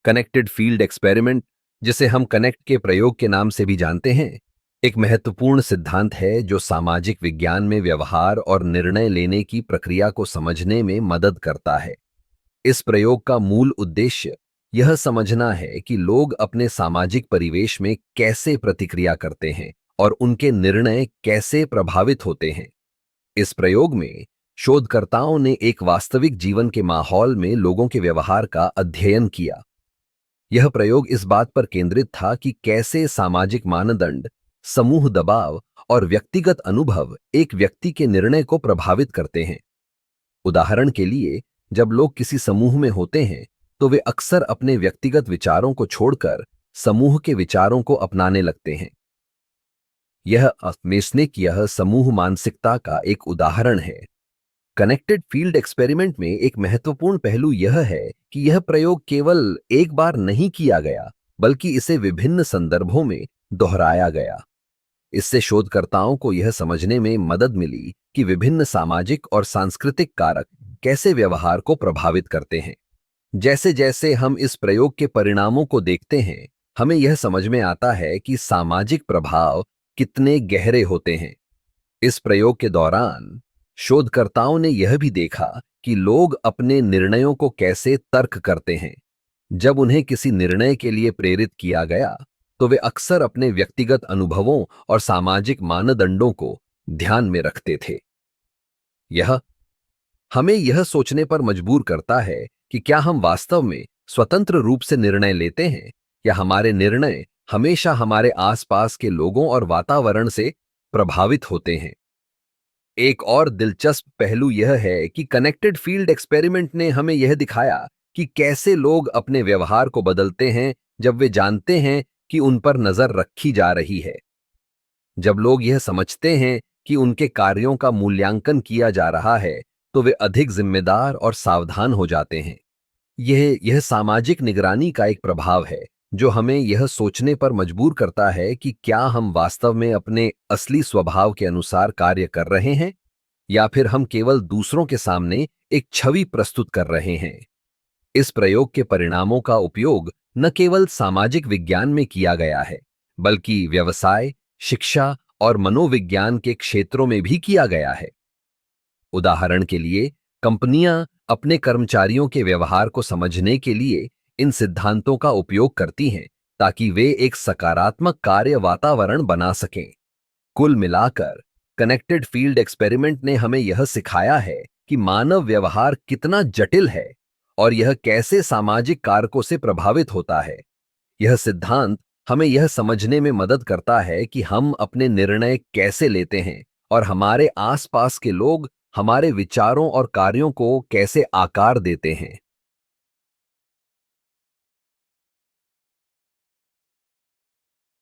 Connected field experiment, जिसे हम connect के प्रयोग के नाम से भी जानते हैं, एक महत्वपूर्ण सिद्धांत है जो सामाजिक विज्ञान में व्यवहार और निर्णय लेने की प्रक्रिया को समझने में मदद करता है। इस प्रयोग का मूल उद्देश्य यह समझना है कि लोग अपने सामाजिक परिवेश में कैसे प्रतिक्रिया करते हैं और उनके निर्णय कैसे प्रभावित होते हैं। इस प्रयोग में शोधकर्ताओं ने एक वास्तविक जीवन के माहौल में लोगों के व्यवहार का अध्ययन किया। यह प्रयोग इस बात पर केंद्रित था कि कैसे सामाजिक मानदंड, समूह दबाव और व्यक्तिगत अनुभव एक व्यक्ति के निर्णय को प्रभावित करते हैं। उदाहरण के लिए, जब लोग किसी समूह में होते हैं तो वे अक्सर अपने व्यक्तिगत विचारों को छोड़कर समूह के विचारों को अपनाने लगते हैं। यह समूह मानसिकता का एक उदाहरण है। कनेक्टेड फील्ड एक्सपेरिमेंट में एक महत्वपूर्ण पहलू यह है कि यह प्रयोग केवल एक बार नहीं किया गया, बल्कि इसे विभिन्न संदर्भों में दोहराया गया। इससे शोधकर्ताओं को यह समझने में मदद मिली कि विभिन्न सामाजिक और सांस्कृतिक कारक कैसे व्यवहार को प्रभावित करते हैं। जैसे जैसे हम इस प्रयोग के परिणामों को देखते हैं, हमें यह समझ में आता है कि सामाजिक प्रभाव कितने गहरे होते हैं। इस प्रयोग के दौरान शोधकर्ताओं ने यह भी देखा कि लोग अपने निर्णयों को कैसे तर्क करते हैं। जब उन्हें किसी निर्णय के लिए प्रेरित किया गया, तो वे अक्सर अपने व्यक्तिगत अनुभवों और सामाजिक मानदंडों को ध्यान में रखते थे। यह हमें यह सोचने पर मजबूर करता है कि क्या हम वास्तव में स्वतंत्र रूप से निर्णय लेते हैं, या हमारे निर्णय हमेशा हमारे आसपास के लोगों और वातावरण से प्रभावित होते हैं। एक और दिलचस्प पहलू यह है कि कनेक्टेड फील्ड एक्सपेरिमेंट ने हमें यह दिखाया कि कैसे लोग अपने व्यवहार को बदलते हैं जब वे जानते हैं कि उन पर नजर रखी जा रही है। जब लोग यह समझते हैं कि उनके कार्यों का मूल्यांकन किया जा रहा है, तो वे अधिक जिम्मेदार और सावधान हो जाते हैं। यह सामाजिक निगरानी का एक प्रभाव है जो हमें यह सोचने पर मजबूर करता है कि क्या हम वास्तव में अपने असली स्वभाव के अनुसार कार्य कर रहे हैं, या फिर हम केवल दूसरों के सामने एक छवि प्रस्तुत कर रहे हैं। इस प्रयोग के परिणामों का उपयोग न केवल सामाजिक विज्ञान में किया गया है, बल्कि व्यवसाय, शिक्षा और मनोविज्ञान के क्षेत्रों में भी किया गया है। उदाहरण के लिए, कंपनियां अपने कर्मचारियों के व्यवहार को समझने के लिए इन सिद्धांतों का उपयोग करती हैं, ताकि वे एक सकारात्मक कार्य वातावरण बना सकें। कुल मिलाकर कनेक्टेड फील्ड एक्सपेरिमेंट ने हमें यह सिखाया है कि मानव व्यवहार कितना जटिल है और यह कैसे सामाजिक कारकों से प्रभावित होता है। यह सिद्धांत हमें यह समझने में मदद करता है कि हम अपने निर्णय कैसे लेते हैं और हमारे आसपास के लोग हमारे विचारों और कार्यों को कैसे आकार देते हैं।